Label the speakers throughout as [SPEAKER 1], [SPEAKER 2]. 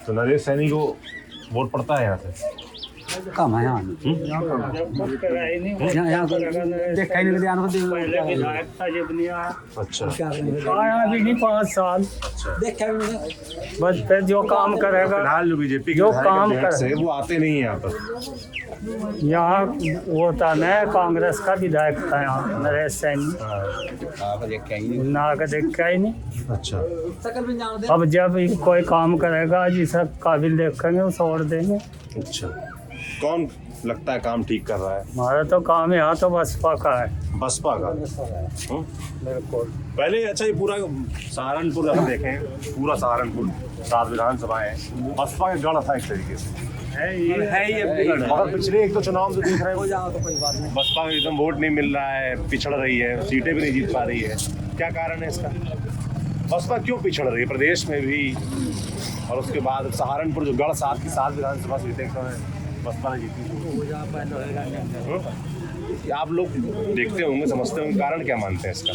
[SPEAKER 1] तो नरेश सैनी को वोट पड़ता है यहाँ से?
[SPEAKER 2] कम है यहाँ देखा ही नहीं
[SPEAKER 1] अच्छा
[SPEAKER 3] आया भी नहीं 5 साल।
[SPEAKER 2] देखा ही नहीं।
[SPEAKER 3] बस फिर जो काम करेगा,
[SPEAKER 1] फिलहाल जो बीजेपी के
[SPEAKER 3] जो
[SPEAKER 1] विधायक
[SPEAKER 3] काम
[SPEAKER 1] बिहार
[SPEAKER 3] कर-
[SPEAKER 1] से वो आते नहीं है यहाँ पर।
[SPEAKER 3] यहाँ वो था न कांग्रेस का विधायक था यहाँ नरेश सैनी, ना का देखा ही नहीं।
[SPEAKER 1] अच्छा
[SPEAKER 3] अब जब कोई काम करेगा जिसका काबिल देखेंगे उसे और देंगे।
[SPEAKER 1] अच्छा, कौन लगता है काम ठीक कर रहा है?
[SPEAKER 3] हमारा तो काम यहाँ तो बसपा का है।
[SPEAKER 1] बसपा का?
[SPEAKER 3] बिल्कुल।
[SPEAKER 1] पहले अच्छा ये पूरा सहारनपुर हम देखें, पूरा सहारनपुर 7 विधानसभाएं बसपा का गढ़ था एक तरीके से, मगर पिछले एक तो चुनाव से देख रहे हो बसपा को एकदम वोट नहीं मिल रहा है, पिछड़ रही है, सीटें भी नहीं जीत पा रही है। क्या कारण है इसका? बसपा क्यों पिछड़ रही है प्रदेश में भी, और उसके बाद सहारनपुर जो गढ़ 7 की 7 विधानसभा सीटें बसपा ने जीती? आप लोग देखते होंगे, समझते होंगे, कारण क्या मानते हैं इसका?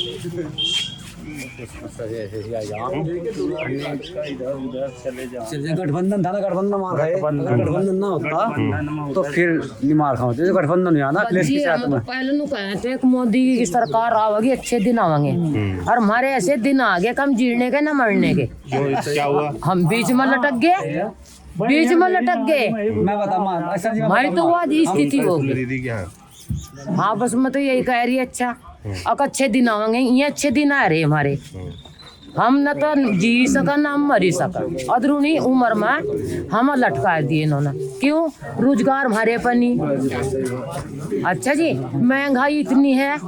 [SPEAKER 2] गठबंधन था ना, गठबंधन मार खाए। अगर गठबंधन ना होता तो फिर नहीं मार खाओ। जैसे गठबंधन नहीं आना अखिलेश के साथ में।
[SPEAKER 4] पहले नु कहे थे कि मोदी की सरकार आवेगी, अच्छे दिन आवेंगे, और हमारे ऐसे दिन आ गए कम जीने के ना मरने के।
[SPEAKER 1] क्या हुआ?
[SPEAKER 4] हम बीच में लटक गए, बीच में लटक गए।
[SPEAKER 2] मैं बताऊँ
[SPEAKER 4] हमारी तो वो आधी स्थिति होगी।
[SPEAKER 1] दीदी क्या?
[SPEAKER 4] हाँ बस मैं तो यही कह रही है। अच्छा अब अच्छे दिन आवेंगे, ये अच्छे दिन आ रहे हमारे। हम न तो जी सका ना हम मरी सका। अदरूनी उम्र में हम लटका दिए इन्होंने। क्यों? रोजगार हमारे पर नहीं। अच्छा जी, महंगाई इतनी है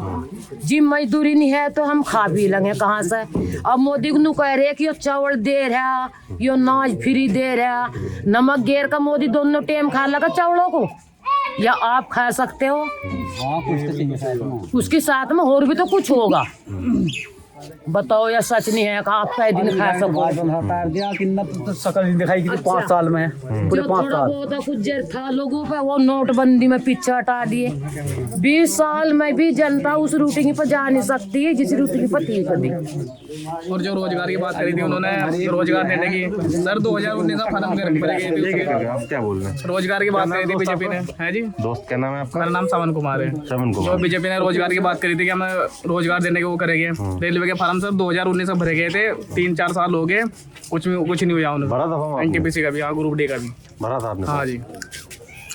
[SPEAKER 4] जी, मजदूरी नहीं है तो हम खा पी लेंगे कहाँ से? अब मोदी को कह रहे कि यो चावल दे रहा, यो नाज फ्री दे रहा, नमक गेर का मोदी दोनों टाइम खा लगा चावलों को, या आप खा सकते हो?
[SPEAKER 2] हाँ कुछ तो चाहिए साथ में।
[SPEAKER 4] उसके साथ में और भी तो कुछ होगा। बताओ या सच नहीं है कि आप कई दिन खा सको?
[SPEAKER 2] हटार दिया कितना तो शकल नहीं दिखाई कि 5 साल में पूरे
[SPEAKER 4] जो
[SPEAKER 2] 5
[SPEAKER 4] थोड़ा
[SPEAKER 2] साल।
[SPEAKER 4] बहुत कुछ जर था लोगों पे वो नोटबंदी में पीछे हटा दिए। 20 साल में भी जनता उस रूटिंग पर जा नहीं सकती है जिस रूटिंग पर थी कभी।
[SPEAKER 5] और जो रोजगार की बात करी थी उन्होंने, रोजगार देने की सर 2019 में फर्म रखी पड़ेगी।
[SPEAKER 1] आप क्या बोल रहे हैं?
[SPEAKER 5] रोजगार की बात करी थी बीजेपी ने, है जी?
[SPEAKER 1] दोस्त क्या नाम है आपका?
[SPEAKER 5] मेरा नाम श्रवण कुमार है।
[SPEAKER 1] श्रवण
[SPEAKER 5] जो
[SPEAKER 1] कुमार।
[SPEAKER 5] बीजेपी ने रोजगार की बात करी थी कि हम रोजगार देने के वो करेंगे, रेलवे के फार्म सर 2019 में भरे गए थे, 3-4 साल हो गए, कुछ नहीं हुआ उन्होंने।
[SPEAKER 1] भरा था फॉर्म?
[SPEAKER 5] एनटीपीसी का भी, हाँ, ग्रुप डी का भी
[SPEAKER 1] भरा था आपने?
[SPEAKER 5] हाँ जी।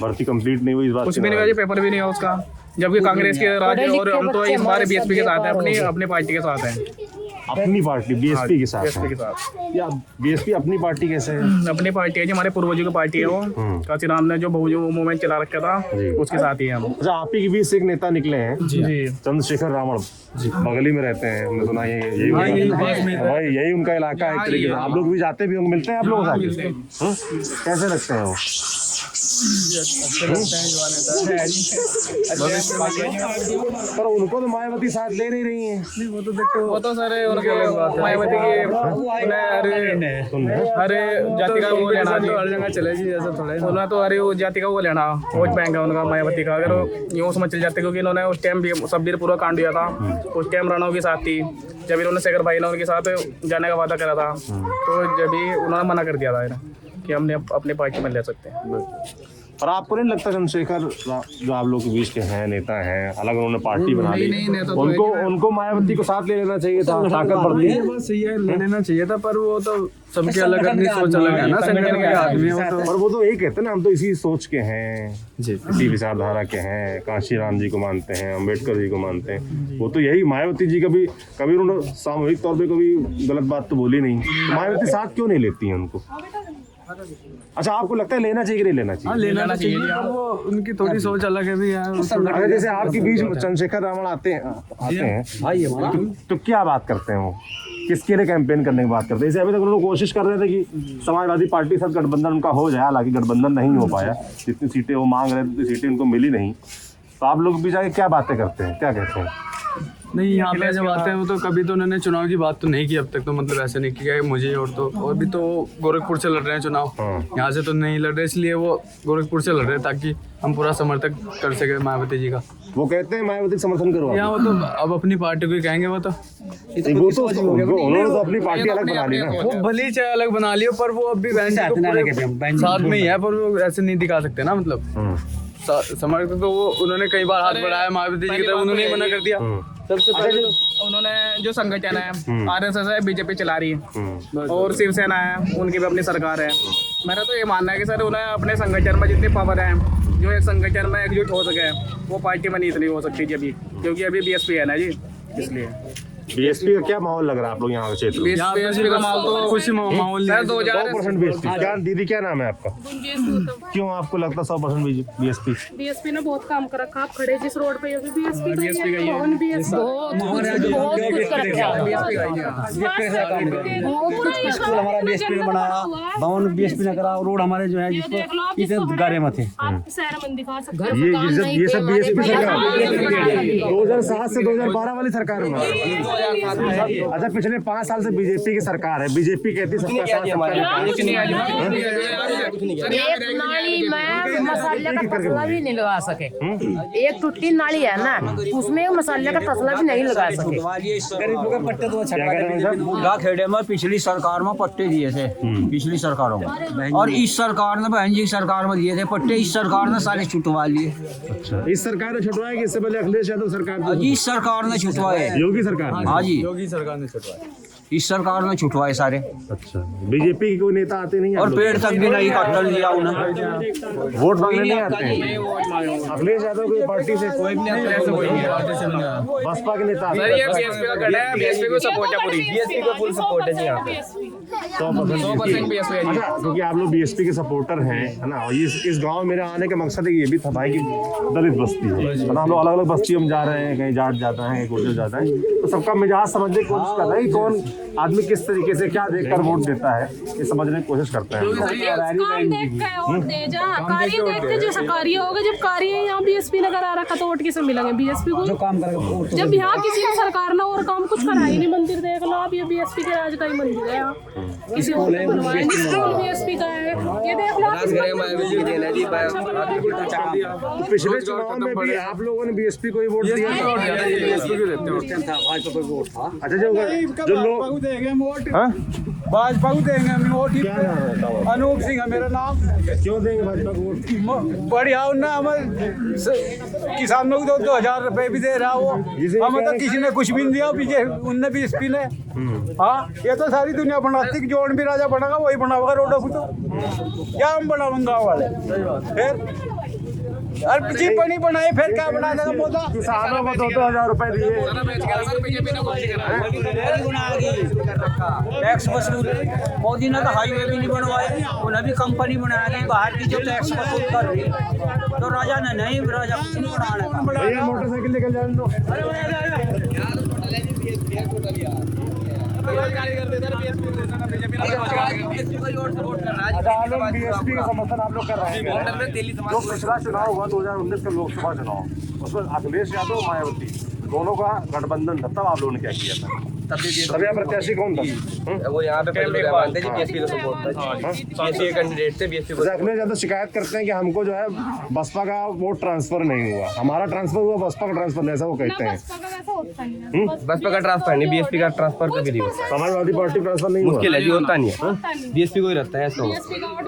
[SPEAKER 1] भर्ती कंप्लीट नहीं हुई इस बात?
[SPEAKER 5] कुछ भी नहीं हुआ जी, पेपर भी नहीं हुआ उसका, जबकि कांग्रेस के राज है और हम तो इस बार बीएसपी के साथ हैं, अपनी पार्टी के साथ हैं।
[SPEAKER 1] अपनी पार्टी बीएसपी के साथ
[SPEAKER 5] बीएसपी
[SPEAKER 1] है?
[SPEAKER 5] के साथ।
[SPEAKER 1] या बीएसपी अपनी पार्टी कैसे है?
[SPEAKER 5] अपनी पार्टी है जी, हमारे पूर्वजों की पार्टी है वो। काशीराम ने जो बहुजन मूवमेंट चला रखा था उसके साथ ही हैं हम।
[SPEAKER 1] अच्छा, आप ही के बीच से एक नेता निकले हैं
[SPEAKER 5] जी।
[SPEAKER 1] चंद्रशेखर रावण, बगली में रहते हैं, हमने सुना यही भाई यही उनका इलाका है एक तरीके से। आप लोग भी जाते भी होंगे, मिलते हैं आप लोगों के साथ? कैसे लगते हैं वो? पर उनको तो मायावती साथ ले नहीं रही है।
[SPEAKER 5] वो तो सर उनके मायावती की हर जाति का वो लेना चले जी, ऐसा थोड़ा उन्होंने तो हर जाति का वो लेना वोट बैंक है उनका मायावती का। अगर यूँ समझ चल जाते, क्योंकि इन्होंने उस टाइम भी सब्बीर पूरा कांड दिया था, उस टाइम राणाओं के साथ थी, जब इन्होंने शेखर भाई ने उनके साथ जाने का वादा करा था, तो जब ही उन्होंने मना कर दिया था कि हमने अपनी पार्टी में ले सकते हैं।
[SPEAKER 1] पर आपको नहीं लगता चंद्रशेखर जो आप लोग के बीच के हैं, नेता हैं, अलग उन्होंने पार्टी बना ली, उनको मायावती को साथ ले लेना चाहिए था? ताकत बढ़ती है,
[SPEAKER 6] बस ये ले लेना चाहिए था, पर वो तो सबके अलग अपनी सोच अलग है ना, संगठन के आदमी है वो तो।
[SPEAKER 1] और वो तो यही कहते हैं ना, हम तो इसी सोच के हैं, इसी विचारधारा के हैं, कांशीराम जी को मानते हैं, अम्बेडकर जी को मानते हैं। वो तो यही मायावती जी कभी उन्होंने सामूहिक तौर पे कभी गलत बात तो बोली नहीं, तो मायावती साथ क्यों नहीं लेती हैं उनको? अच्छा, आपको लगता है लेना चाहिए कि नहीं लेना चाहिए?
[SPEAKER 6] लेना चाहिए, वो उनकी थोड़ी सोच अलग है भी यार।
[SPEAKER 1] अगर जैसे आपके बीच चंद्रशेखर रावण आते हैं तो क्या बात करते हैं वो? किसके लिए कैंपेन करने की बात करते हैं? जैसे अभी तक उन्होंने कोशिश कर रहे थे कि समाजवादी पार्टी के साथ गठबंधन उनका हो जाए, हालांकि गठबंधन नहीं हो पाया, जितनी सीटें वो मांग रहे थे उतनी सीटें उनको मिली नहीं। तो आप लोग भी जाके क्या बातें करते हैं, क्या कहते हैं?
[SPEAKER 6] नहीं यहाँ पे जब आते हैं वो तो कभी तो उन्होंने चुनाव की बात तो नहीं की अब तक, तो मतलब ऐसे नहीं किया है मुझे, और भी तो गोरखपुर से लड़ रहे हैं चुनाव, यहाँ से तो नहीं लड़ रहे, इसलिए वो गोरखपुर से लड़ रहे हैं ताकि हम पूरा समर्थन कर सके मायावती जी का।
[SPEAKER 1] वो कहते हैं मायावती का समर्थन करो।
[SPEAKER 6] यहाँ वो तो अब अपनी पार्टी को ही कहेंगे, वो तो
[SPEAKER 1] उन्होंने तो अपनी पार्टी अलग बना ली ना।
[SPEAKER 6] वो भली चाहे अलग बना लियो, पर वो अभी साथ में ही है, पर वो ऐसे नहीं दिखा सकते ना, मतलब समर्थन तो वो उन्होंने कई बार हाथ बढ़ाया मायावती जी की तरफ, उन्होंने ही मना कर दिया। सबसे पहले
[SPEAKER 5] उन्होंने जो संगठन है आरएसएस है, बीजेपी चला रही है, और शिवसेना है, उनकी भी अपनी सरकार है। मेरा तो ये मानना है कि सर उन्हें अपने संगठन में जितनी पावर है, जो एक संगठन में एकजुट हो सके, वो पार्टी में नहीं इतनी हो सकती जी अभी, क्योंकि अभी बीएसपी है ना जी, इसलिए।
[SPEAKER 1] बीएसपी का क्या माहौल लग रहा है आप लोग यहाँ के क्षेत्र में?
[SPEAKER 5] बीएसपी का माहौल तो
[SPEAKER 6] कुछ माहौल
[SPEAKER 1] 100% बीएसपी। क्या दीदी क्या नाम है आपका? क्यों आपको लगता 100% बीएसपी?
[SPEAKER 7] बीएसपी ने बहुत काम कर रखा। आप खड़े जिस रोड पे बीएसपी
[SPEAKER 4] बहुत कुछ कर रखा है।
[SPEAKER 2] स्कूल हमारा बीएसपी ने बनाया, भवन बीएसपी ने करा, रोड हमारे जो है जिसको इतने गारे में थे।
[SPEAKER 7] आप शहर में दिखा सकते हैं।
[SPEAKER 1] ये सब बीएसपी सरकार 2007 से 2012 वाली सरकार में। अच्छा, पिछले 5 साल से बीजेपी की सरकार है, बीजेपी कहती है सबका साथ
[SPEAKER 4] एक नाली में मसाले का तसला भी नहीं लगा सके। एक टूटी नाली है ना, उसमें मसाले का तसला भी नहीं लगा सके।
[SPEAKER 2] गरीबों के पट्टे तो अच्छा खेड़े में पिछली सरकार में पट्टे दिए थे, पिछली सरकारों में, और इस सरकार ने बहन जी सरकार में दिए थे पट्टे, इस सरकार ने सारे छुटवा लिए।
[SPEAKER 1] अच्छा, इस सरकार ने छुटवाया कि इससे पहले अखिलेश यादव सरकार?
[SPEAKER 2] इस सरकार ने छुटवाए,
[SPEAKER 1] योगी सरकार?
[SPEAKER 2] हाँ जी,
[SPEAKER 6] योगी सरकार ने छुटवाए,
[SPEAKER 2] इस सरकार ने छुटवाए सारे।
[SPEAKER 1] अच्छा, बीजेपी के कोई नेता आते नहीं?
[SPEAKER 2] और पेड़ तक भी नहीं काटने दिया उन्हें,
[SPEAKER 1] वोट मांगने नहीं आते हैं। अखिलेश यादव की पार्टी से कोई भी नहीं, बसपा के नेता?
[SPEAKER 5] बीएसपी का गढ़ है, बीएसपी को सपोर्ट है, पूरी बीएसपी को फुल सपोर्ट है जी यहाँ पे। 100% बीएसपी है।
[SPEAKER 1] अच्छा, क्योंकि आप लोग बीएसपी के सपोर्टर हैं, है ना, और इस गांव मेरे आने का मकसद ये भी था भाई कि दलित बस्ती है ना, हम लोग अलग अलग बस्ती हम जा रहे हैं, कहीं जाट जाता है, कहीं गुर्जर जाता है, तो सबका मिजाज समझने की कोशिश कर रहे हैं कि कौन आदमी किस तरीके से क्या देखकर वोट देता है, ये समझने की कोशिश करते हैं।
[SPEAKER 7] काम देख के वोट दे जा, कार्य देख के जैसा कार्य होगा। जब कार्य यहाँ बीएसपी ने करा रखा तो वोट किसे मिलेंगे? बीएसपी को जब यहाँ किसी की सरकार ने और काम कुछ करा ही नहीं। मंदिर देख लो आप, ये बीएसपी के राज का ही मंदिर है यहाँ, किसी और ने बनवाया नहीं, स्कूल बीएसपी का है। ये देख लो
[SPEAKER 1] पिछले चुनाव में भी आप लोगों ने बीएसपी को ही वोट दिया। अच्छा, जो लोग
[SPEAKER 6] भाजपा को देंगे वोट, अनूप सिंह है मेरा नाम।
[SPEAKER 1] क्यों देंगे भाजपा को वोट?
[SPEAKER 6] बढ़िया उन्ना हमें किसानों को 2000 रुपए भी दे रहा, वो हमें तो किसी ने कुछ भी नहीं दिया, पीछे उनने बीएसपी ने। हाँ, ये तो सारी दुनिया बनाती, जोन भी राजा बनागा वही बनाएगा रोडों को, तो क्या हम बनाएंगे गाँव वाले? फिर और पीछे पानी बनाए, फिर क्या बना देगा मोदा?
[SPEAKER 1] किसानों को 2-2 हजार रुपए दिए,
[SPEAKER 2] टैक्स वसूल। मोदी ने तो हाईवे भी नहीं बनवाए, उन्हें भी कंपनी बना दी बाहर की जो टैक्स वसूल कर रही, तो राजा ने नहीं, राजा कुछ नहीं बनाने।
[SPEAKER 1] भैया मोटरसाइकिल निकल जाने दो। बीएसपी का समर्थन आप लोग कर रहे हैं। जो पिछला चुनाव हुआ 2019 का लोकसभा चुनाव, उसमें अखिलेश यादव मायावती दोनों का गठबंधन था, तब आप लोगों ने क्या किया था? तब यहाँ प्रत्याशी कौन था?
[SPEAKER 8] वो यहाँ पे पहले मानते जी बीएसपी का सपोर्ट था, बीएसपी के कैंडिडेट थे, बीएसपी को।
[SPEAKER 1] अखिलेश यादव शिकायत करते हैं कि हमको जो है बसपा का वोट ट्रांसफर नहीं हुआ, हमारा ट्रांसफर हुआ, बसपा का ट्रांसफर नहीं, ऐसा वो कहते हैं।
[SPEAKER 8] बसपा का ट्रांसफर नहीं, बीएसपी का ट्रांसफर कभी नहीं होता।
[SPEAKER 1] समाजवादी पार्टी ट्रांसफर नहीं हुआ,
[SPEAKER 8] मुश्किल है जी, होता नहीं है, बीएसपी को ही रहता है। ऐसा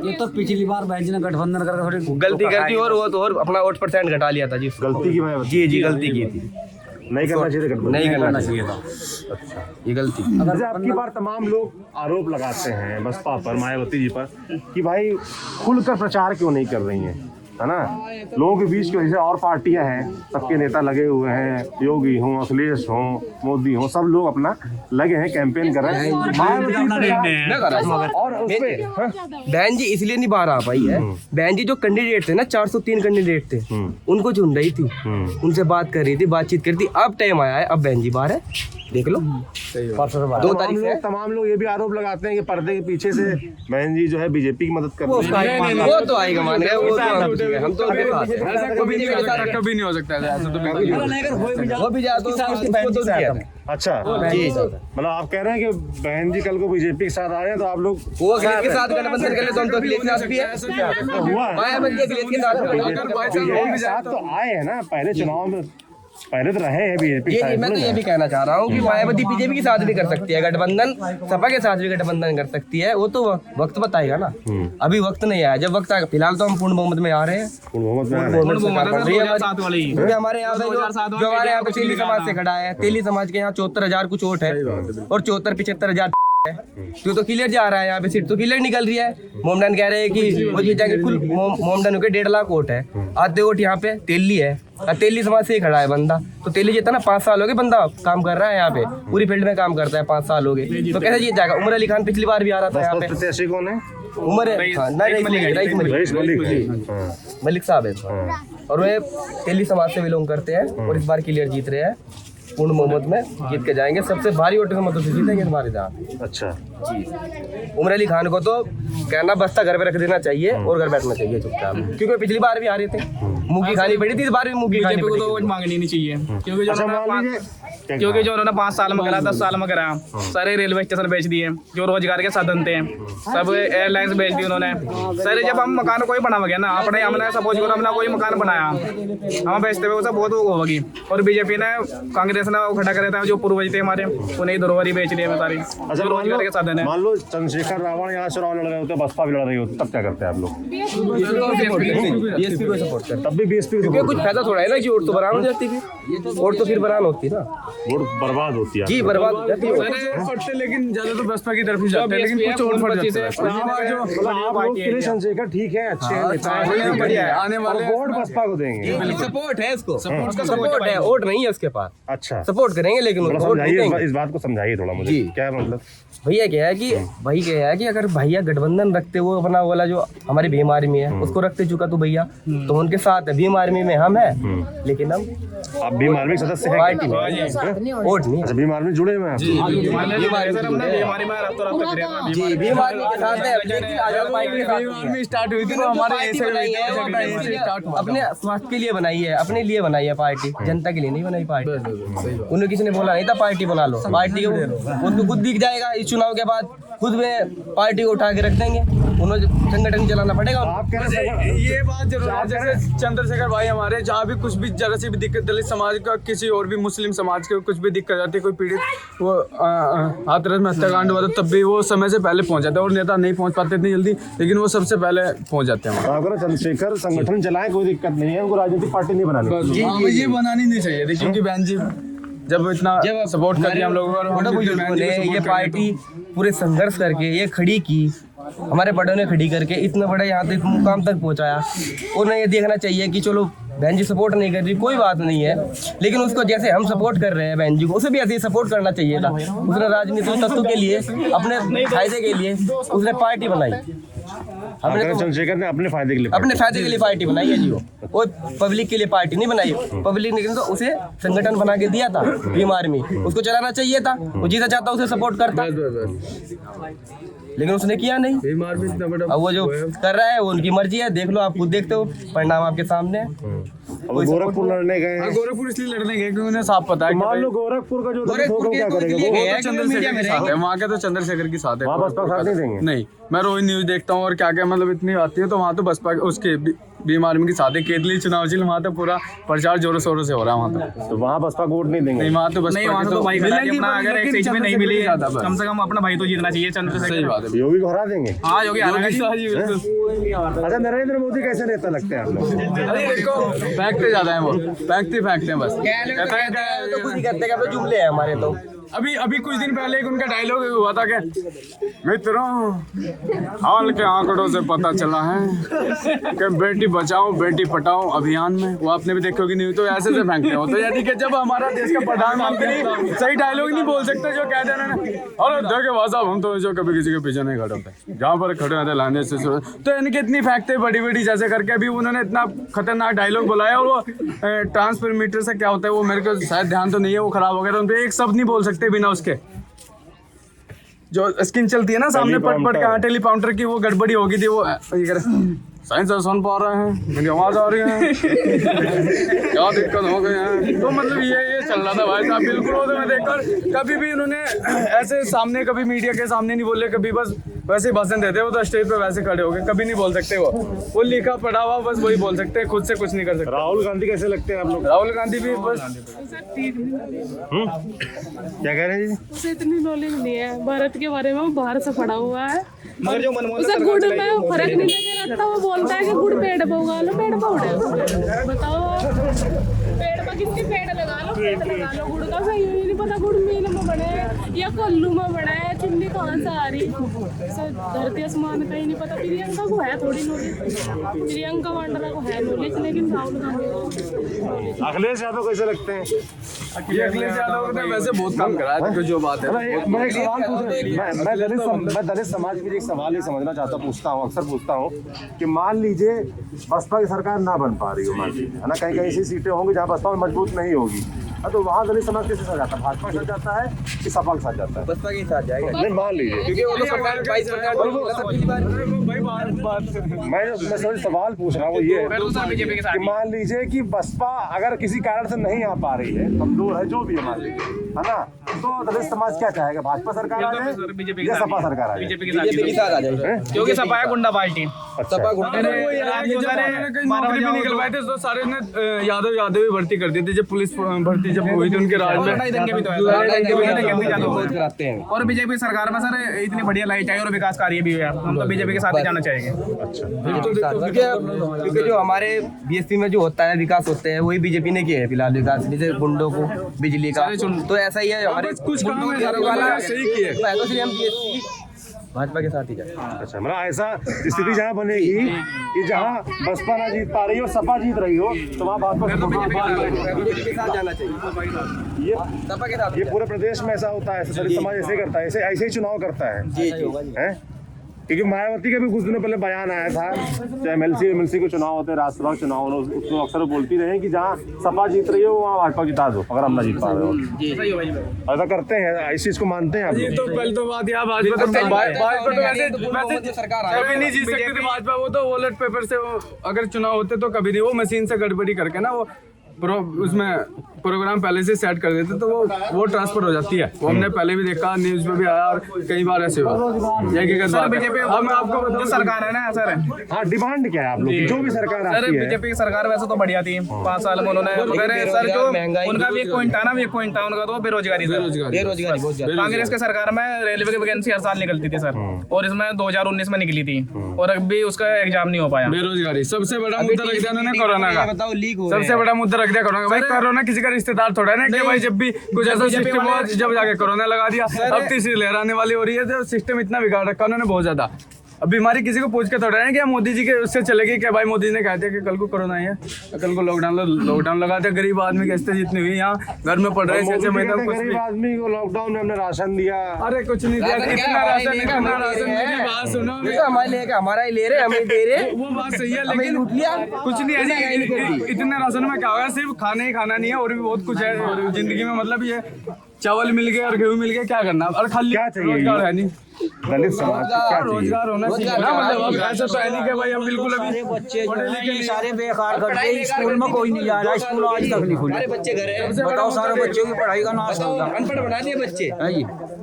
[SPEAKER 2] ये तो पिछली बार बहन जी ने गठबंधन करके थोड़ी
[SPEAKER 8] गलती करती और वो तो और अपना वोट % घटा लिया था जी।
[SPEAKER 1] गलती की
[SPEAKER 8] जी गलती की थी,
[SPEAKER 1] नहीं करना चाहिए,
[SPEAKER 8] नहीं करना चाहिए था।
[SPEAKER 1] अच्छा,
[SPEAKER 8] ये गलती।
[SPEAKER 1] अगर आपकी बार तमाम लोग आरोप लगाते हैं बसपा पर, मायावती जी पर, कि भाई खुलकर प्रचार क्यों नहीं कर रही हैं, है ना, लोगों के बीच की वजह से और पार्टियां हैं, सबके नेता लगे हुए हैं, योगी हों, अखिलेश हों, मोदी हों, सब लोग अपना लगे हैं, कैंपेन कर रहे हैं। और उसपे
[SPEAKER 8] बहन जी इसलिए नहीं बाहर आ पाई है, बहन जी जो कैंडिडेट थे ना, 403 कैंडिडेट थे, उनको चुन रही थी, उनसे बात कर रही थी, बातचीत कर रही थी। अब टाइम आया है, अब बहन जी बाहर है, देख लो 2 तारीख से।
[SPEAKER 1] तमाम लोग ये भी आरोप लगाते हैं कि पर्दे के पीछे से बहन जी जो है बीजेपी की मदद कर रही है।
[SPEAKER 8] वो तो आएगा मान गए, वो तो हम तो उनके साथ हैं।
[SPEAKER 5] ऐसा कभी नहीं हो सकता है, ऐसा तो बिल्कुल नहीं।
[SPEAKER 8] वो भी जाता है।
[SPEAKER 1] अच्छा
[SPEAKER 8] जी
[SPEAKER 1] मतलब आप कह रहे हैं कि बहन जी कल को बीजेपी के साथ आ रहे हैं तो आप लोग
[SPEAKER 8] वो अखिलेश के साथ गठबंधन कर ले तो हम तो अखिलेश के साथ भी है।
[SPEAKER 1] हुआ है।
[SPEAKER 8] मायावती अखिलेश के साथ
[SPEAKER 1] बीजेपी के साथ तो आए हैं ना, पहले चुनाव में पहले तो रहे हैं बीजेपी
[SPEAKER 8] ये मैं तो ये भी कहना चाह रहा हूँ कि मायावती बीजेपी के साथ भी कर सकती है गठबंधन, सपा के साथ भी गठबंधन कर सकती है। वो तो वक्त बताएगा ना, अभी वक्त नहीं आया। जब वक्त आएगा, फिलहाल तो हम पूर्ण बहुमत में आ रहे हैं। क्योंकि हमारे यहाँ पे जो हमारे यहाँ पे तेली समाज से खड़ा है, तेली समाज के यहाँ 74,000 कुछ वोट है और 74-75,000 तो क्लियर जा रहा है। यहाँ पे सीट तो क्लियर निकल रही है। मोमडन कह रहे हैं कि वो जीत जाएंगे। कुल मोमडन के 1.5 लाख वोट है, आधे वोट यहाँ पे तेली है और तेली समाज से ही खड़ा है बंदा। तो तेली जीता ना, 5 साल हो गए बंदा काम कर रहा है यहाँ पे, पूरी फील्ड में काम करता है, 5 साल हो गए, तो कैसे जीत जाएगा। उमर अली खान पिछली बार भी आ रहा था यहाँ पे।
[SPEAKER 1] प्रत्याशी कौन है?
[SPEAKER 8] उमर मलिक साहब है और वे तेली समाज से बिलोंग करते हैं और इस बार क्लियर जीत रहे हैं। पूर्ण बहुमत में जीत के जाएंगे, सबसे भारी वोटों के मतों से जीतेंगे हमारे यहाँ।
[SPEAKER 1] अच्छा
[SPEAKER 8] जी, उमर अली खान को तो कहना बस्ता घर पे रख देना चाहिए और घर बैठना चाहिए चुपचाप, क्योंकि पिछली बार भी आ रहे थे, मुंगी खानी पड़ी थी, इस बार भी मुंगी खानी पड़ी।
[SPEAKER 5] तो वोट मांगनी नहीं चाहिए, क्योंकि जो उन्होंने 5 साल में करा, 10 साल में करा, सारे रेलवे स्टेशन बेच दिए, जो रोजगार के साधन थे सब एयरलाइंस बेच दी उन्होंने। सर जब हम मकान कोई बना गया ना, अपने हमने सपोज करो हमने कोई मकान बनाया, हम बेचते हुए सब बहुत होगी। और बीजेपी ने, कांग्रेस ने खड़ा करे थे जो पूर्वज थे हमारे, उन्हें धरोहर ही बेच दिए सारी।
[SPEAKER 1] अच्छा
[SPEAKER 5] रोजगार के साधन है।
[SPEAKER 1] मान लो चंद्रशेखर रावण यहाँ चुनाव लड़ रहे होते, बसपा भी लड़ रही होती, तब क्या करते हैं आप लोग?
[SPEAKER 8] बीएसपी को सपोर्ट करते,
[SPEAKER 1] तब भी बीएसपी
[SPEAKER 8] क्योंकि कुछ फायदा थोड़ा है ना कि वोट तो बरान हो जाती थी, वोट तो फिर बरान होती ना,
[SPEAKER 1] वोट बर्बाद होती है।
[SPEAKER 8] जी बर्बाद हो जाती है।
[SPEAKER 5] फटते लेकिन ज्यादा तो बसपा की तरफ ही जाते हैं, लेकिन कुछ और फट जाते हैं।
[SPEAKER 1] आप लोग के लिए चंद्रशेखर ठीक है, अच्छे हैं, नेता हैं,
[SPEAKER 5] बढ़िया है, आने वाले
[SPEAKER 1] वोट बसपा को देंगे।
[SPEAKER 8] सपोर्ट है इसको, सपोर्ट है, वोट नहीं है उसके पास।
[SPEAKER 1] अच्छा
[SPEAKER 8] सपोर्ट करेंगे लेकिन उसको वोट नहीं
[SPEAKER 1] समझाइए,
[SPEAKER 8] देंगे।
[SPEAKER 1] इस बात को समझाइए थोड़ा मुझे, क्या मतलब?
[SPEAKER 8] भैया क्या है कि भाई क्या है कि अगर भैया गठबंधन रखते, वो अपना वाला जो हमारी भीम आर्मी है उसको रखते चुका तो भैया तो उनके साथ है। भीम आर्मी में हम है, लेकिन हम
[SPEAKER 1] आप भीम आर्मी के सदस्य हैं?
[SPEAKER 8] पार्टी में वोट नहीं है।
[SPEAKER 1] अच्छा, भीम आर्मी जुड़े हुए हैं आप?
[SPEAKER 8] जी भीम आर्मी के साथ है, लेकिन आजाद पार्टी के साथ
[SPEAKER 5] स्टार्ट हुई थी तो हमारे ऐसे
[SPEAKER 8] अपने स्वास्थ्य के लिए बनाई है, अपने लिए बनाई है पार्टी, जनता के लिए नहीं बनाई पार्टी। उन्हें किसी ने बोला नहीं था पार्टी बना लो, पार्टी उनको खुद दिख जाएगा इस चुनाव के बाद, खुद में पार्टी को उठा के रख देंगे, उन्हें संगठन चलाना पड़ेगा।
[SPEAKER 1] आप कह रहे हैं
[SPEAKER 5] ये बात जरूर है, जैसे चंद्रशेखर भाई हमारे, जहाँ भी कुछ भी जरा सी भी दिक्कत, दलित समाज का, किसी और भी मुस्लिम समाज के कुछ भी दिक्कत आती है, कोई पीड़ित वो हाथरस में हत्याकांड हुआ था, तब भी वो समय से पहले पहुंच जाते हैं और नेता नहीं पहुंच पाते इतनी जल्दी, लेकिन वो सबसे पहले पहुंच जाते हैं।
[SPEAKER 1] अगर चंद्रशेखर संगठन चलाए कोई दिक्कत नहीं है, उनको राजनीतिक पार्टी नहीं बनानी।
[SPEAKER 5] ये बनानी नहीं चाहिए थी, क्योंकि बहन जी जब इतना सपोर्ट कर दिया हम लोगों को,
[SPEAKER 8] ये पार्टी पूरे संघर्ष करके ये खड़ी की, हमारे बड़ों ने खड़ी करके इतना बड़ा यहाँ तक मुकाम तक पहुँचाया। उन्हें ये देखना चाहिए कि चलो बहन जी सपोर्ट नहीं कर रही, कोई बात नहीं है, लेकिन उसको जैसे हम सपोर्ट कर रहे हैं बहन जी को, उसे भी ऐसे ही सपोर्ट करना चाहिए था। उसने राजनीतिक तत्व के लिए, अपने फायदे के लिए उसने पार्टी बनाई। हमने
[SPEAKER 1] चंद्रशेखर ने अपने फायदे के लिए
[SPEAKER 8] पार्टी बनाई है जी, वो पब्लिक के लिए पार्टी नहीं बनाई। पब्लिक ने तो उसे संगठन बना के दिया था भीम आर्मी, उसको चलाना चाहिए था, वो जीता चाहता उसे सपोर्ट करता, लेकिन उसने किया नहीं। अब वो जो कर रहा है वो उनकी मर्जी है, देख लो, आप खुद देखते हो, परिणाम आपके सामने है।
[SPEAKER 1] गोरखपुर लड़ने गए हैं।
[SPEAKER 5] गोरखपुर इसलिए लड़ने गए क्योंकि उन्हें साफ पता है।
[SPEAKER 1] मान लो गोरखपुर का जो क्या करेंगे,
[SPEAKER 5] चंद्रशेखर के साथ है, वहाँ के तो चंद्रशेखर के साथ है,
[SPEAKER 1] वहाँ बसपा साथ नहीं देंगे।
[SPEAKER 5] नहीं, मैं रोज न्यूज देखता हूँ और क्या क्या मतलब इतनी आती है, तो वहाँ तो बसपा उसके भीम आर्मी के साथ है। केतली चुनाव चिल वहाँ तो पूरा प्रचार जोरों शोरों से हो रहा है वहाँ
[SPEAKER 1] तो वहाँ बसपा को वोट नहीं देंगे।
[SPEAKER 5] नहीं, वहाँ तो बसपा वहाँ तो भाई अगर एक सीट में नहीं मिली कम से कम अपना भाई तो जीतना चाहिए। चंद्रशेखर सही बात है,
[SPEAKER 1] योगी को हरा देंगे।
[SPEAKER 5] हाँ योगी
[SPEAKER 1] अच्छा, नरेंद्र मोदी कैसे नेता लगते हैं आप लोग?
[SPEAKER 5] फेंकते ज्यादा है, वो फेंकते हैं बस,
[SPEAKER 8] तो खुद ही कहते हैं जुमले हैं हमारे, तो
[SPEAKER 6] अभी कुछ दिन पहले एक उनका डायलॉग हुआ था कि मित्रों, हाल के आंकड़ों से पता चला है कि बेटी बचाओ बेटी पढ़ाओ अभियान में, वो आपने भी देखो कि नहीं, तो ऐसे से फेंकते हो। तो यानी कि जब हमारा देश का प्रधानमंत्री सही डायलॉग नहीं बोल सकते, जो कहते हैं ना, अरे देखे भाई साहब हम तो जो कभी किसी के पीछे नहीं खड़े होते, जहाँ पर खड़े होते लाने से, तो इनकी इतनी फेंकते बड़ी बड़ी जैसे करके अभी उन्होंने इतना खतरनाक डायलॉग बोलाया। और वो ट्रांसफरमीटर से क्या होता है वो मेरे को शायद ध्यान तो नहीं है, वो खराब हो गया, तो उन पे एक शब्द नहीं बोल सकते बिना उसके। जो स्क्रीन चलती है ना सामने पट पट का, टेलीकाउंटर की वो गड़बड़ी हो गई थी, वो ये करे साइंस सर सुन पा रहे हैं, मेरी आवाज आ रही है, क्या दिक्कत हो गई है। तो मतलब ये चल रहा था भाई साहब, बिल्कुल। वो तो मैं देखकर कभी भी उन्होंने ऐसे सामने, कभी मीडिया के सामने नहीं बोले, कभी बस वैसे ही भाषण देते, वो तो स्टेज पे वैसे खड़े हो गए, कभी नहीं बोल सकते। वो लिखा पढ़ा हुआ बस वही बोल सकते हैं, खुद से कुछ नहीं कर सकते।
[SPEAKER 1] राहुल गांधी कैसे लगते हैं आप लोग?
[SPEAKER 6] राहुल गांधी भी बस
[SPEAKER 1] क्या कह रहे हैं जी?
[SPEAKER 7] उसे इतनी नॉलेज नहीं है भारत के बारे में, वो बाहर से पढ़ा हुआ है, मगर जो उसे गुड़ में फर्क नहीं लगे रहता। वो बोलता है कि गुड़ पेड़ पे उगा लो, पेड़ पे उड़े, बताओ पेड़ पे किसके पेड़ लगा लो, पेड़ लगा लो। गुड़ का सही नहीं पता, गुड़ मिल में बने या कल्लू में बने, चुन्नी कहाँ से आ रही, धरती आसमान का ही नहीं पता। प्रियंका को है थोड़ी नॉलेज, प्रियंका वाड्रा को है नॉलेज, लेकिन राहुल गांधी को।
[SPEAKER 1] अखिलेश यादव कैसे लगते हैं?
[SPEAKER 6] ये अखिलेश यादव ने वैसे बहुत काम करा है, जो बात है।
[SPEAKER 1] मैं एक सवाल मैं दलित समाज के लिए एक सवाल ही समझना चाहता हूँ, पूछता हूँ, अक्सर पूछता हूँ कि मान लीजिए बसपा की सरकार ना बन पा रही हो, मान लीजिए, है ना, कहीं कहीं ऐसी सीटें होंगी जहाँ बसपा में मजबूत नहीं होगी, तो वहाँ दलित समाज कैसे साथ जाता है? भाजपा के साथ जाता है कि सपा के साथ जाता है?
[SPEAKER 8] बसपा के साथ जाएगा,
[SPEAKER 1] नहीं मान लीजिए,
[SPEAKER 8] क्योंकि वो लोग सरकार 22
[SPEAKER 1] मैं सवाल पूछ रहा हूँ ये कि मान लीजिए कि बसपा अगर किसी कारण से नहीं आ पा रही है, कमजोर है, जो भी है मान लीजिए, है ना, तो दलित समाज क्या चाहेगा? भाजपा सरकार आ जाए या सपा सरकार आ जाए?
[SPEAKER 8] बीजेपी के साथ आ जाएगा,
[SPEAKER 5] क्योंकि सपा है गुंडा पार्टी।
[SPEAKER 8] सपा गुंडा
[SPEAKER 6] नौकरी भी निकल पाए थे तो सारे ने यादव ही भर्ती कर दी थी। जब पुलिस भर्ती जब हुई थी उनके राज में,
[SPEAKER 8] बहुत कराते हैं।
[SPEAKER 5] और बीजेपी सरकार में सर इतनी बढ़िया लाइट आई और विकास कार्य भी हुआ, हम तो बीजेपी के साथ ही जाना चाहेंगे।
[SPEAKER 8] क्योंकि जो हमारे बीएसपी में जो होता है विकास होते हैं वही बीजेपी ने किए हैं फिलहाल विकास, जैसे गुंडों को बिजली का, तो ऐसा ही है हमारे
[SPEAKER 6] कुछ काम वाला सही किए,
[SPEAKER 8] तो इसलिए हम बीएसपी भाजपा के साथ ही जाए।
[SPEAKER 1] अच्छा, मतलब ऐसा स्थिति जहाँ बनेगी कि जहाँ बसपा ना जीत पा रही हो, सपा जीत रही हो, तो वहाँ भाजपा
[SPEAKER 8] बीजेपी के साथ जाना चाहिए,
[SPEAKER 1] ये
[SPEAKER 8] सपा के साथ।
[SPEAKER 1] ये पूरे प्रदेश में ऐसा होता है, दलित समाज ऐसे करता है, ऐसे ही चुनाव करता है, हैं? क्योंकि मायावती का भी कुछ दिनों पहले बयान आया था, चाहे एमएलसी के चुनाव होते हैं, राज्यसभा के चुनाव होते, उसमें अक्सर बोलती रहे कि जहाँ सपा जीत रही हो वहाँ भाजपा जिता दो, अगर हम ना जीत पा रहे हो। ऐसा करते हैं, इस चीज को मानते हैं आप?
[SPEAKER 6] ये तो पहले तो बात यार, भाजपा तो वैसे सरकार कभी नहीं जीत सकती थी भाजपा। वो तो वॉलेट पेपर से अगर चुनाव होते तो कभी नहीं, वो मशीन से गड़बड़ी करके ना वो उसमें प्रोग्राम पहले से सेट कर देते तो वो ट्रांसफर हो जाती है। वो हमने पहले भी देखा, न्यूज में भी आया और कई बार ऐसे हुआ। बीजेपी अब मैं आपको जो सरकार है ना सर,
[SPEAKER 1] हाँ, डिमांड क्या है आप लोग की? जो भी सरकार आती है,
[SPEAKER 5] बीजेपी की सरकार वैसे तो बढ़िया थी 5 साल में उन्होंने, सर जो उनका भी एक पॉइंट था ना, एक पॉइंट था उनका तो बेरोजगारी
[SPEAKER 8] बहुत ज्यादा।
[SPEAKER 5] कांग्रेस के सरकार में रेलवे की वैकेंसी हर साल निकलती थी सर, और इसमें 2019 में निकली थी और अभी उसका एग्जाम नहीं हो पाया।
[SPEAKER 6] बेरोजगारी सबसे बड़ा मुद्दा रख दिया उन्होंने कोरोना का,
[SPEAKER 8] बताओ लीक हो,
[SPEAKER 6] सबसे बड़ा मुद्दा रख दिया कोरोना। भाई कोरोना किसी का रिश्तेदार थोड़ा है ना कि भाई जब भी कुछ ऐसा सिस्टम हुआ जब जाके कोरोना लगा दिया। अब तीसरी लहर आने वाली हो रही है, तो सिस्टम इतना बिगाड़ रखा उन्होंने बहुत ज्यादा। अब बीमारी किसी को पूछ के थोड़ा है क्या मोदी जी के उससे चलेगी क्या? भाई मोदी जी ने कहा था कि कल को कोरोना है, कल को लॉकडाउन लगा दिया। गरीब आदमी की स्थिति जितनी हुई यहाँ घर में पड़ रहे हैं,
[SPEAKER 1] गरीब आदमी को लॉकडाउन में हमने राशन दिया।
[SPEAKER 6] अरे कुछ नहीं दिया, कितना राशन मेरी बात सुनो,
[SPEAKER 8] हमारे लेके हमारा ही ले रहे, हमें दे रहे,
[SPEAKER 6] वो बात सही है, लेकिन
[SPEAKER 8] लूट लिया
[SPEAKER 6] कुछ नहीं है। इतने राशन में क्या होगा? सिर्फ खाना ही खाना नहीं है, और भी बहुत कुछ है जिंदगी में। मतलब ये चावल मिल गया और गेहूं मिल गया, क्या करना? और खाली रोजगार है नहीं,
[SPEAKER 1] दलित समाज को क्या
[SPEAKER 6] रोजगार होना चाहिए ना। मतलब ऐसा तो है नहीं कि भाई हम बिल्कुल अभी
[SPEAKER 2] बच्चे सारे बेकार करते, स्कूल में कोई नहीं जा रहा, स्कूल आज तक नहीं खुले,
[SPEAKER 8] बच्चे घर है,
[SPEAKER 2] बताओ सारे बच्चों की पढ़ाई का नाश होगा,
[SPEAKER 8] अनपढ़ बना दिए बच्चे।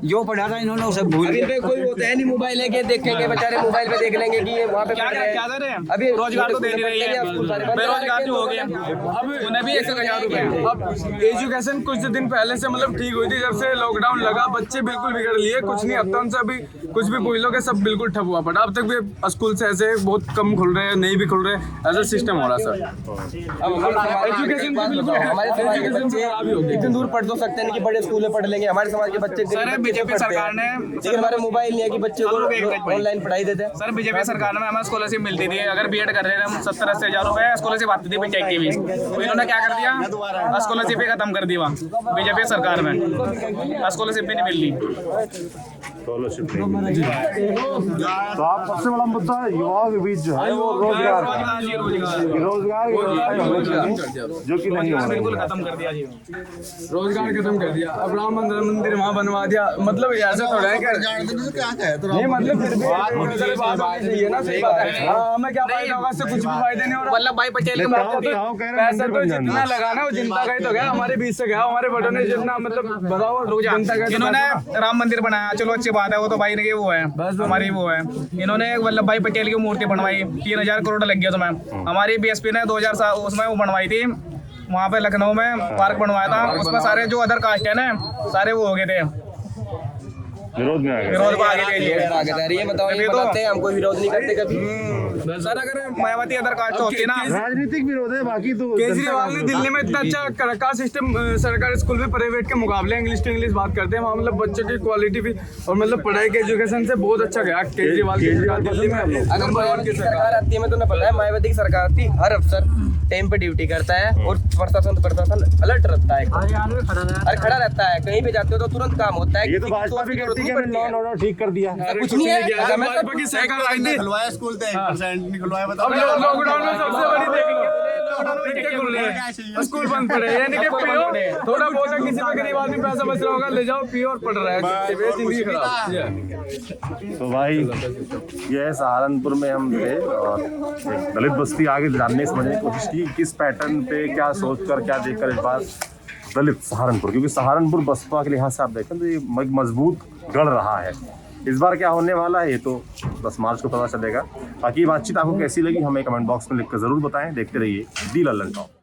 [SPEAKER 2] जो पढ़ा था इन्होंने उसे भूल
[SPEAKER 8] अभी
[SPEAKER 2] गया।
[SPEAKER 8] पे कोई होता है नहीं, मोबाइल लेके देखेंगे बेचारे, मोबाइल पे देख लेंगे कि ये वहाँ पे पढ़ रहे हैं। अभी
[SPEAKER 5] रोजगार तो दे नहीं रही है, बेरोजगार जो हो गए अब उन्हें भी 1,000 रुपए।
[SPEAKER 6] अब एजुकेशन कुछ दिन पहले से मतलब ठीक हुई थी, जब से लॉकडाउन लगा बच्चे बिल्कुल बिगड़ लिए, कुछ नहीं अब तो उनसे अभी कुछ भी पूछ लो कि सब बिल्कुल ठप हुआ पड़ा। अब तक भी स्कूल से ऐसे बहुत कम खुल रहे हैं, नहीं भी खुल रहे, ऐसा सिस्टम हो रहा है सर।
[SPEAKER 8] एजुकेशन हमारे समाज के बच्चे इतनी दूर पढ़ तो सकते हैं कि बड़े स्कूल में पढ़ लेंगे, हमारे समाज के बच्चे
[SPEAKER 5] सर बीजेपी सरकार ने,
[SPEAKER 8] लेकिन हमारे मोबाइल नहीं है कि बच्चे को ऑनलाइन पढ़ाई देते हैं।
[SPEAKER 5] सर बीजेपी सरकार में हमें स्कॉलरशिप मिलती थी, अगर बीएड कर रहे हैं हम 70-80 हज़ार रुपए स्कॉलरशिप आती थी पंचायत की भी, तो इन्होंने क्या कर दिया, स्कॉलरशिप ही खत्म कर दी वहाँ बीजेपी सरकार में, स्कॉलरशिप भी नहीं मिल रही।
[SPEAKER 1] स्कॉलरशिप तो आप सबसे बड़ा मुद्दा युवाओं के बीच जो है वो रोजगार जो कि नहीं हो रहा
[SPEAKER 5] बिल्कुल खत्म कर दिया जी,
[SPEAKER 6] रोजगार खत्म कर दिया। अब राम मंदिर वहाँ बनवा दिया, मतलब ऐसा थोड़ा है नहीं, मतलब फिर भी बात है ना, सही बात है। हमें क्या फायदा होगा, इससे कुछ भी फायदा नहीं हो रहा।
[SPEAKER 5] वल्लभ भाई पटेल
[SPEAKER 6] पैसा तो जितना लगा ना वो जनता का ही तो गया, हमारे बीच से गया, हमारे बटन ने जितना मतलब बताओ लोग जनता का।
[SPEAKER 5] इन्होंने राम मंदिर बनाया, चलो अच्छी बात है, वो तो भाई ने वो है हमारी वो है। इन्होंने वल्लभ भाई पटेल की मूर्ति बनवाई, 3,000 करोड़ लग गया तुम्हें। हमारी बीएसपी ने 2000 उसमें वो बनवाई थी, वहाँ पे लखनऊ में पार्क बनवाया था, उसमें सारे जो अदर कास्ट है ना सारे वो हो गए थे,
[SPEAKER 1] विरोध में आ गए,
[SPEAKER 5] विरोध में आ गए थे।
[SPEAKER 8] ये बताओ, ये बताते हैं हमको विरोध नहीं करते कभी।
[SPEAKER 5] सर अगर मायावती अदर कास्ट होती है ना,
[SPEAKER 1] राजनीतिक विरोध है, बाकी तो
[SPEAKER 6] केजरीवाल ने दिल्ली में इतना अच्छा रखा सिस्टम, सरकारी स्कूल में प्राइवेट के मुकाबले इंग्लिश टू इंग्लिश बात करते हैं वहाँ, मतलब बच्चों की क्वालिटी भी और मतलब पढ़ाई के एजुकेशन से बहुत अच्छा गया केजरीवाल की सरकार दिल्ली में।
[SPEAKER 8] अगर मायावती की सरकार आती है, मैं तुम्हें पता है मायावती की सरकार थी, हर अफसर टाइम पे ड्यूटी करता है और प्रशासन अलर्ट रहता है और खड़ा रहता है, कहीं पे जाते हो तो तुरंत काम होता है।
[SPEAKER 1] ये तो भाजपा भी कहती है कि लॉ एंड ऑर्डर ठीक कर दिया,
[SPEAKER 8] कुछ नहीं है,
[SPEAKER 6] भाजपा की सरकार आई थी,
[SPEAKER 9] खुलवाया स्कूल थे 1% नहीं खुलवाया, बताओ।
[SPEAKER 6] अब लॉकडाउन में सबसे बड़ी स्कूल बंद पड़े, यानी कि पियो थोड़ा बहुत है, किसी पे गरीब आदमी पैसा बच रहा होगा ले जाओ पियो और पढ़ रहा है, जिंदगी खराब।
[SPEAKER 1] तो भाई ये है सहारनपुर में हम थे और एक दलित बस्ती आगे जानने समझने की कोशिश की किस पैटर्न पे क्या सोचकर क्या देखकर इस बार दलित सहारनपुर, क्योंकि सहारनपुर बसपा के लिहाज से आप देखें तो ये मजबूत गढ़ रहा है। इस बार क्या होने वाला है ये तो 10 मार्च को पता चलेगा। बाकी बातचीत आपको कैसी लगी हमें कमेंट बॉक्स में लिखकर जरूर बताएं। देखते रहिए दी लल्लन टॉक।